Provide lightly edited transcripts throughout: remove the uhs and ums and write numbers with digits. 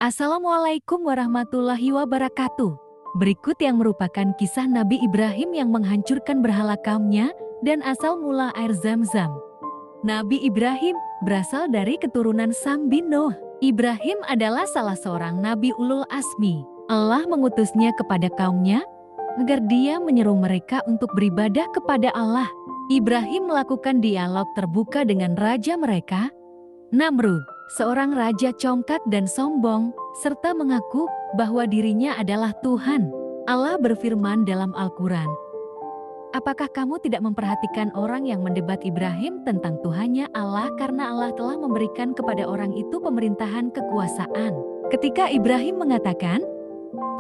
Assalamualaikum warahmatullahi wabarakatuh. Berikut yang merupakan kisah Nabi Ibrahim yang menghancurkan berhala kaumnya dan asal mula air Zam-Zam. Nabi Ibrahim berasal dari keturunan Sam bin Nuh. Ibrahim adalah salah seorang Nabi Ulul Azmi. Allah mengutusnya kepada kaumnya agar dia menyeru mereka untuk beribadah kepada Allah. Ibrahim melakukan dialog terbuka dengan raja mereka, Namrud, seorang raja congkak dan sombong, serta mengaku bahwa dirinya adalah Tuhan. Allah berfirman dalam Al-Quran, "Apakah kamu tidak memperhatikan orang yang mendebat Ibrahim tentang Tuhannya Allah karena Allah telah memberikan kepada orang itu pemerintahan kekuasaan?" Ketika Ibrahim mengatakan,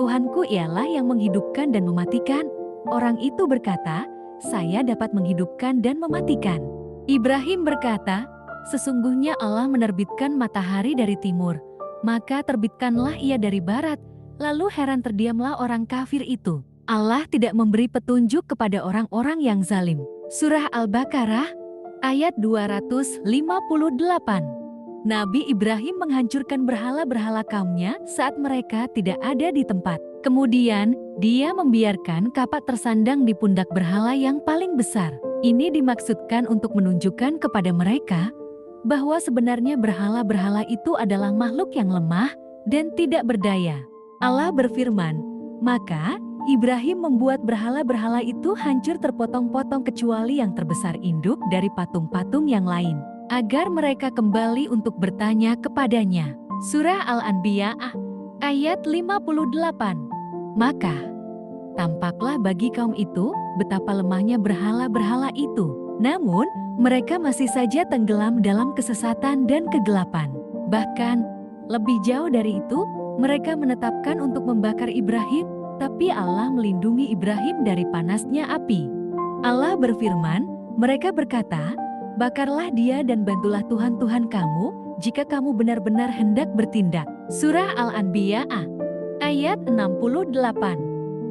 "Tuhanku ialah yang menghidupkan dan mematikan," orang itu berkata, "Saya dapat menghidupkan dan mematikan." Ibrahim berkata, "Sesungguhnya Allah menerbitkan matahari dari timur, maka terbitkanlah ia dari barat." Lalu heran terdiamlah orang kafir itu. Allah tidak memberi petunjuk kepada orang-orang yang zalim. Surah Al-Baqarah, ayat 258. Nabi Ibrahim menghancurkan berhala-berhala kaumnya saat mereka tidak ada di tempat. Kemudian, dia membiarkan kapak tersandang di pundak berhala yang paling besar. Ini dimaksudkan untuk menunjukkan kepada mereka bahwa sebenarnya berhala-berhala itu adalah makhluk yang lemah dan tidak berdaya. Allah berfirman, "Maka Ibrahim membuat berhala-berhala itu hancur terpotong-potong kecuali yang terbesar induk dari patung-patung yang lain, agar mereka kembali untuk bertanya kepadanya." Surah Al-Anbiya ayat 58. Maka tampaklah bagi kaum itu betapa lemahnya berhala-berhala itu. Namun, mereka masih saja tenggelam dalam kesesatan dan kegelapan. Bahkan, lebih jauh dari itu, mereka menetapkan untuk membakar Ibrahim, tapi Allah melindungi Ibrahim dari panasnya api. Allah berfirman, mereka berkata, "Bakarlah dia dan bantulah Tuhan-Tuhan kamu, jika kamu benar-benar hendak bertindak." Surah Al-Anbiya ayat 68.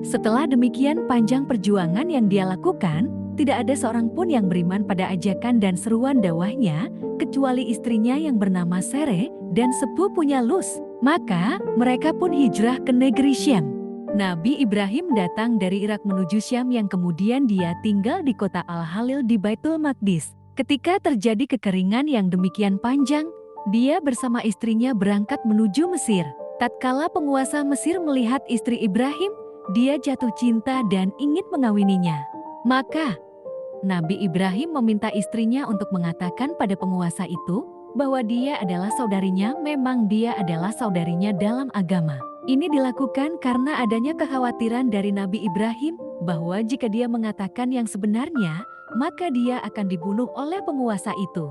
Setelah demikian panjang perjuangan yang dia lakukan, tidak ada seorang pun yang beriman pada ajakan dan seruan dakwahnya, kecuali istrinya yang bernama Sere dan sepupunya Luz. Maka mereka pun hijrah ke negeri Syam. Nabi Ibrahim datang dari Irak menuju Syam yang kemudian dia tinggal di kota Al-Halil di Baitul Maqdis. Ketika terjadi kekeringan yang demikian panjang, dia bersama istrinya berangkat menuju Mesir. Tatkala penguasa Mesir melihat istri Ibrahim, dia jatuh cinta dan ingin mengawininya. Maka Nabi Ibrahim meminta istrinya untuk mengatakan pada penguasa itu bahwa dia adalah saudarinya. Memang dia adalah saudarinya dalam agama. Ini dilakukan karena adanya kekhawatiran dari Nabi Ibrahim bahwa jika dia mengatakan yang sebenarnya, maka dia akan dibunuh oleh penguasa itu.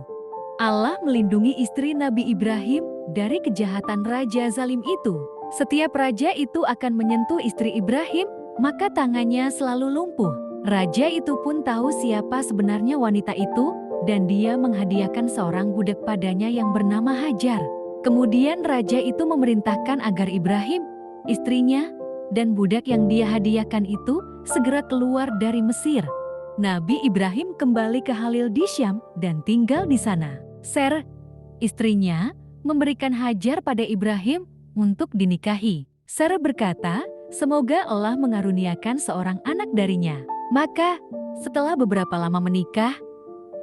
Allah melindungi istri Nabi Ibrahim dari kejahatan raja zalim itu. Setiap raja itu akan menyentuh istri Ibrahim, maka tangannya selalu lumpuh. Raja itu pun tahu siapa sebenarnya wanita itu, dan dia menghadiahkan seorang budak padanya yang bernama Hajar. Kemudian raja itu memerintahkan agar Ibrahim, istrinya, dan budak yang dia hadiahkan itu segera keluar dari Mesir. Nabi Ibrahim kembali ke Halil di Syam dan tinggal di sana. Ser, istrinya, memberikan Hajar pada Ibrahim untuk dinikahi. Ser berkata, "Semoga Allah mengaruniakan seorang anak darinya." Maka, setelah beberapa lama menikah,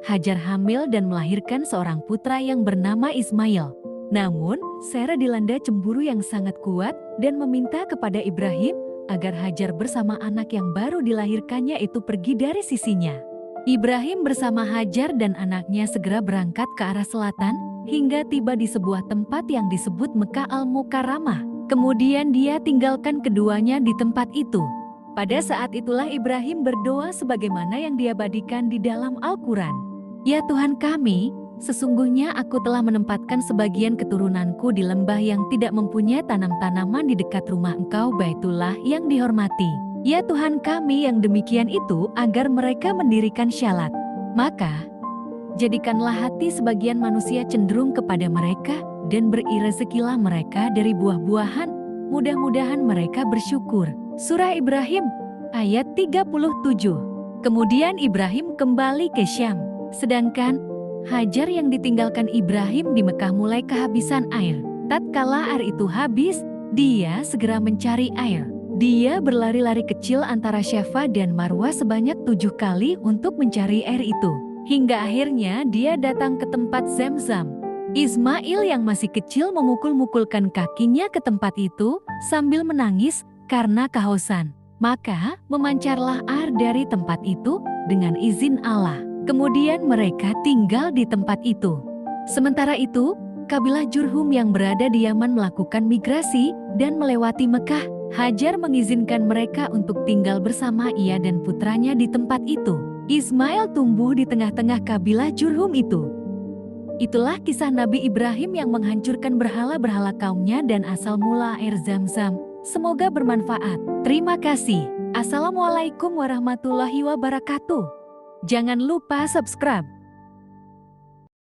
Hajar hamil dan melahirkan seorang putra yang bernama Ismail. Namun, Sarah dilanda cemburu yang sangat kuat dan meminta kepada Ibrahim agar Hajar bersama anak yang baru dilahirkannya itu pergi dari sisinya. Ibrahim bersama Hajar dan anaknya segera berangkat ke arah selatan hingga tiba di sebuah tempat yang disebut Mekah Al-Mukarramah. Kemudian dia tinggalkan keduanya di tempat itu. Pada saat itulah Ibrahim berdoa sebagaimana yang diabadikan di dalam Al-Quran. "Ya Tuhan kami, sesungguhnya aku telah menempatkan sebagian keturunanku di lembah yang tidak mempunyai tanam-tanaman di dekat rumah Engkau Baitullah yang dihormati. Ya Tuhan kami yang demikian itu agar mereka mendirikan syalat. Maka, jadikanlah hati sebagian manusia cenderung kepada mereka dan beri rezekilah mereka dari buah-buahan, mudah-mudahan mereka bersyukur." Surah Ibrahim ayat 37. Kemudian Ibrahim kembali ke Syam, sedangkan Hajar yang ditinggalkan Ibrahim di Mekah mulai kehabisan air. Tatkala air itu habis, dia segera mencari air. Dia berlari-lari kecil antara Syafa dan Marwah sebanyak 7 kali untuk mencari air itu. Hingga akhirnya dia datang ke tempat Zamzam. Ismail yang masih kecil memukul-mukulkan kakinya ke tempat itu sambil menangis karena kehausan. Maka memancarlah air dari tempat itu dengan izin Allah. Kemudian mereka tinggal di tempat itu. Sementara itu, kabilah Jurhum yang berada di Yaman melakukan migrasi dan melewati Mekah. Hajar mengizinkan mereka untuk tinggal bersama ia dan putranya di tempat itu. Ismail tumbuh di tengah-tengah kabilah Jurhum itu. Itulah kisah Nabi Ibrahim yang menghancurkan berhala-berhala kaumnya dan asal mula air Zamzam. Semoga bermanfaat. Terima kasih. Assalamualaikum warahmatullahi wabarakatuh. Jangan lupa subscribe.